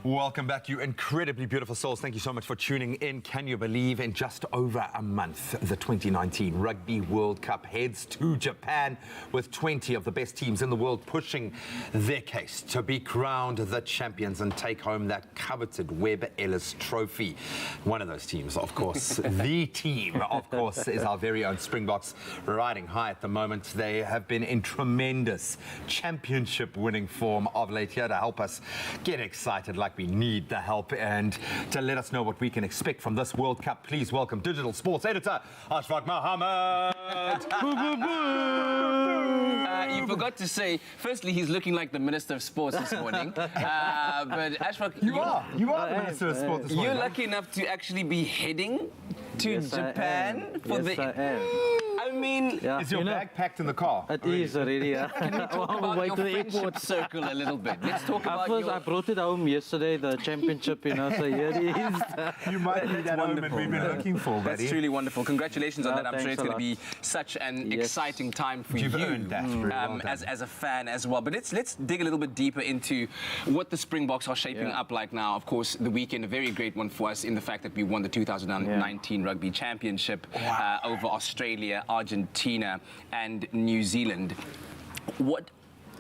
Welcome back, you incredibly beautiful souls. Thank you so much for tuning in. Can you believe in just over a month, the 2019 Rugby World Cup heads to Japan with 20 of the best teams in the world pushing their case to be crowned the champions and take home that coveted Webb Ellis trophy. One of those teams, of course, the team, of course, is our very own Springboks, riding high at the moment. They have been in tremendous championship winning form of late. Here to help us get excited like we need the help and to let us know what we can expect from this World Cup, please welcome digital sports editor Ashfak Mohamed. You forgot to say, firstly, he's looking like the Minister of Sports this morning. But Ashfak, You are the Minister of Sport this morning. You're lucky enough to actually be heading to Japan for the. I mean, is your bag packed in the car? It is already. Can we talk about your friendship circle a little bit? Let's talk about First, I brought it home yesterday, the championship, so here it is. You might need that home that we've been looking for, buddy. That's truly wonderful. Congratulations on that. I'm sure it's going to be such an exciting time for You've you earned that. Well as a fan as well. But let's dig a little bit deeper into what the Springboks are shaping up like now. Of course, the weekend, a very great one for us in the fact that we won the 2019 Rugby Championship over Australia, Argentina and New Zealand.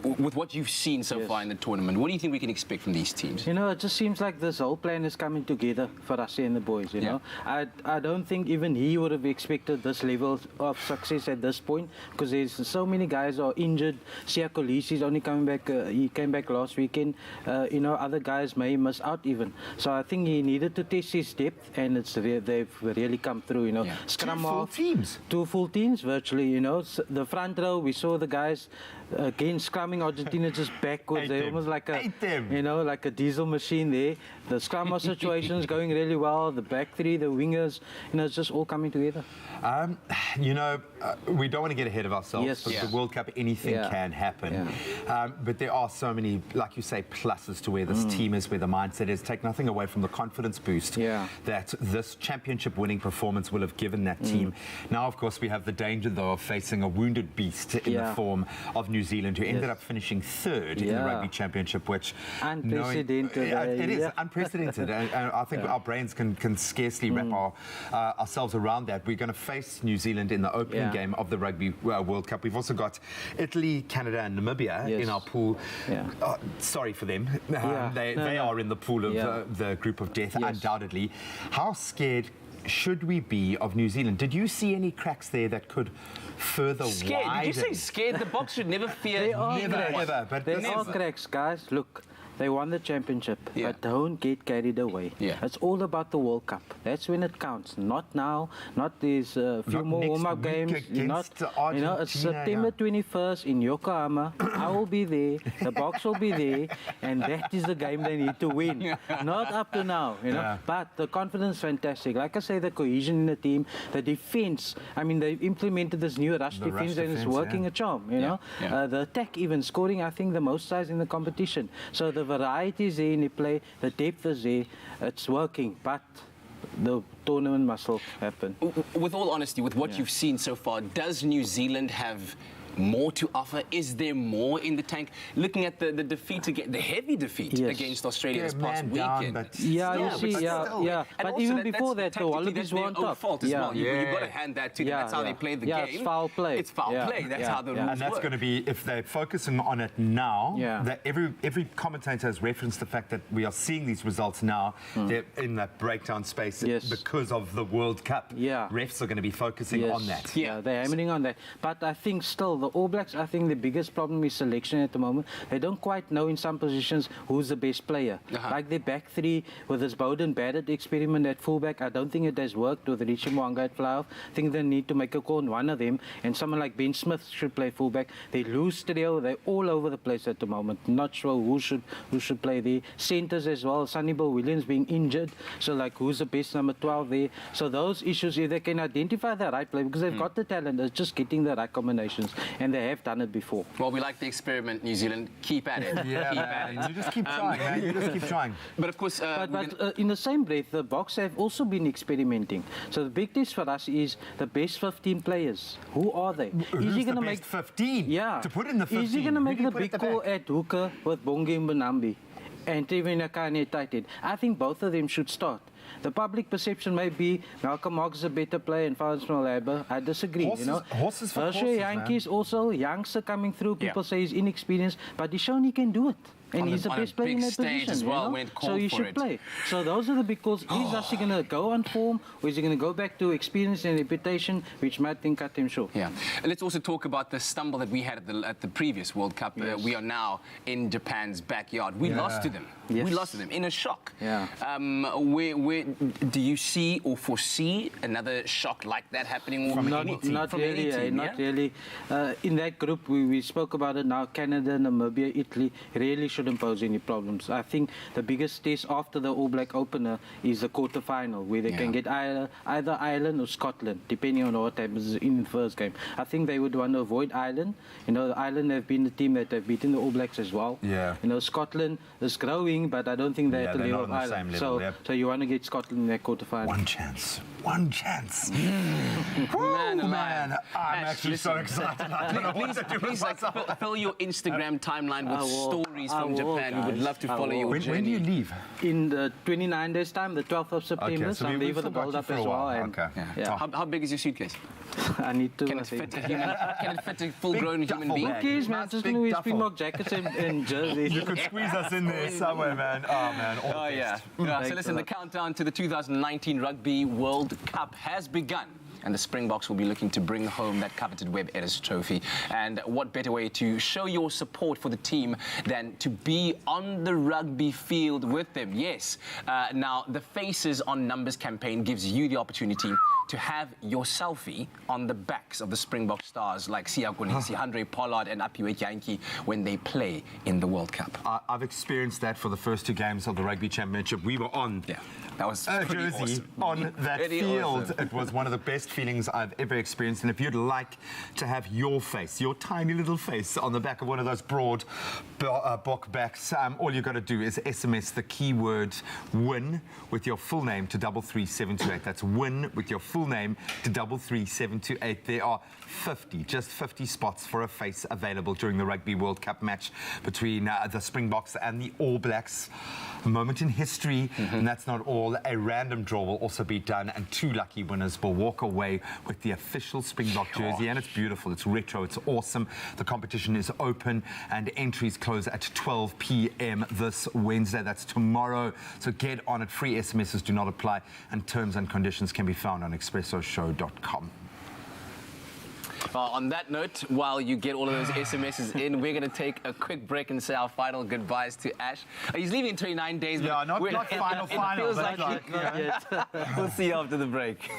With what you've seen so far in the tournament, what do you think we can expect from these teams? It just seems like this whole plan is coming together for us and the boys, you know. I don't think even he would have expected this level of success at this point, because there's so many guys are injured. Sia Kolisi's only coming back, he came back last weekend. Other guys may miss out even. So I think he needed to test his depth, and they've really come through, Scrum off. Two full teams, virtually, The front row, we saw the guys again scrumming Argentina just backwards. They're almost like like a diesel machine there. The scrum situation is going really well. The back three, the wingers, it's just all coming together. We don't want to get ahead of ourselves. Because the World Cup, anything can happen. But there are so many, like you say, pluses to where this team is, where the mindset is. Take nothing away from the confidence boost that this championship winning performance will have given that team. Now, of course, we have the danger, though, of facing a wounded beast in the form of New Zealand, who ended up finishing third in the Rugby Championship, which unprecedented. It is unprecedented, and I think our brains can scarcely wrap ourselves around that. We're going to face New Zealand in the opening game of the Rugby World Cup. We've also got Italy, Canada, and Namibia in our pool. Sorry for them. They are in the pool of the group of death, undoubtedly. How scared should we be of New Zealand? Did you see any cracks there that could further scared? widen? Did you say scared? The Boks should never fear. But there are cracks, guys. Look, they won the championship, but don't get carried away. It's all about the World Cup. That's when it counts. Not now. Not these few more warm-up games. It's September 21st in Yokohama. I will be there. The Boks will be there, and that is the game they need to win. Not up to now, But the confidence is fantastic. Like I say, the cohesion in the team, the defense. I mean, they've implemented this new rush defense, and it's working a charm. The attack, even scoring, I think, the most size in the competition. So the variety is there in the play, the depth is there, it's working, but the tournament must happen. With all honesty, with what you've seen so far, does New Zealand have more to offer? Is there more in the tank? Looking at the defeat again, the heavy defeat against Australia this past weekend. But But even before that, the Wallabies were on top. Fault as well. You've got to hand that to them. That's how they play the game. It's foul play. It's foul play. That's how the rules work. And that's going to be, if they're focusing on it now, that every commentator has referenced the fact that we are seeing these results now. They're in that breakdown space because of the World Cup. Refs are going to be focusing on that. They're hammering on that. But I think still, the All Blacks, I think the biggest problem is selection at the moment. They don't quite know in some positions who's the best player. Like their back three with this Bowden Barrett experiment at fullback, I don't think it has worked with Richie Mo'unga at fly-off. I think they need to make a call on one of them, and someone like Ben Smith should play fullback. They lose trio, they're all over the place at the moment. Not sure who should play there. Centres as well, Sonny Bill Williams being injured, so like who's the best number 12 there. So those issues, if they can identify the right play, because they've got the talent, it's just getting the right combinations. And they have done it before. Well, we like the experiment, New Zealand. Keep at it. Keep at it. You just keep trying, man. You just keep trying. But of course... But in the same breath, the Boks have also been experimenting. So the big test for us is the best 15 players. Who are they? Is he going to make 15? Yeah. To put in the 15? Is he going to make the big call at hooker with Bongi and Benambi? and Tevin Akane tight end. I think both of them should start. The public perception may be Malcolm Marx is a better player and Frans Malherbe. I disagree. Horses for Hershey courses, Yankees also, youngster coming through. People say he's inexperienced, but he's shown he can do it. And he's the best player in that position. As well, when it so he should play. So those are the big calls. Is Zassi going to go on form, or is he going to go back to experience and reputation, which might then cut him short? Yeah. Let's also talk about the stumble that we had at the previous World Cup. Yes. We are now in Japan's backyard. We lost to them. Yes. We lost to them in a shock. Yeah. Where do you see or foresee another shock like that happening? Not really. In that group, we spoke about it now. Canada, Namibia, Italy really shouldn't pose any problems. I think the biggest test after the All Black opener is the quarter-final, where they can get either Ireland or Scotland, depending on what happens in the first game. I think they would want to avoid Ireland. Ireland have been the team that have beaten the All Blacks as well. Yeah. Scotland is growing, but I don't think they're at the level of Ireland. So you want to get Scotland in that quarter-final. One chance. Man, I'm actually so excited. I don't know what to do with myself. Fill your Instagram timeline with stories from Japan. We would love to follow your journey. When do you leave? In the 29 days' time, the 12th of September. Okay, so I'm leaving the build-up as well. How big is your suitcase? I need to. Can it fit a full-grown human being? Who cares, man? Just going to wear Springbok jackets and jerseys. You could squeeze us in there somewhere, man. Oh, man. All the best. So listen, the countdown to the 2019 Rugby World Cup has begun. And the Springboks will be looking to bring home that coveted Webb Ellis trophy. And what better way to show your support for the team than to be on the rugby field with them? Yes. Now, the Faces on Numbers campaign gives you the opportunity to have your selfie on the backs of the Springbok stars like Siya Kolisi, Handré Pollard and Apiwe Yankee when they play in the World Cup. I've experienced that for the first 2 games of the Rugby Championship. We were on that was jersey awesome. on that field. Awesome. It was one of the best feelings I've ever experienced. And if you'd like to have your face, your tiny little face on the back of one of those broad Bok backs, all you've got to do is SMS the keyword WIN with your full name to 33728. That's WIN with your full name to 33728. There are just 50 spots for a face available during the Rugby World Cup match between the Springboks and the All Blacks. A moment in history, and that's not all. A random draw will also be done, and 2 lucky winners will walk away with the official Springbok jersey, and it's beautiful, it's retro, it's awesome. The competition is open, and entries close at 12 p.m. this Wednesday. That's tomorrow, so get on it. Free SMSs do not apply, and terms and conditions can be found on expressoshow.com. Well, on that note, while you get all of those SMSs in, we're going to take a quick break and say our final goodbyes to Ash. He's leaving in 29 days. Yeah, not final. It feels like we'll see you after the break.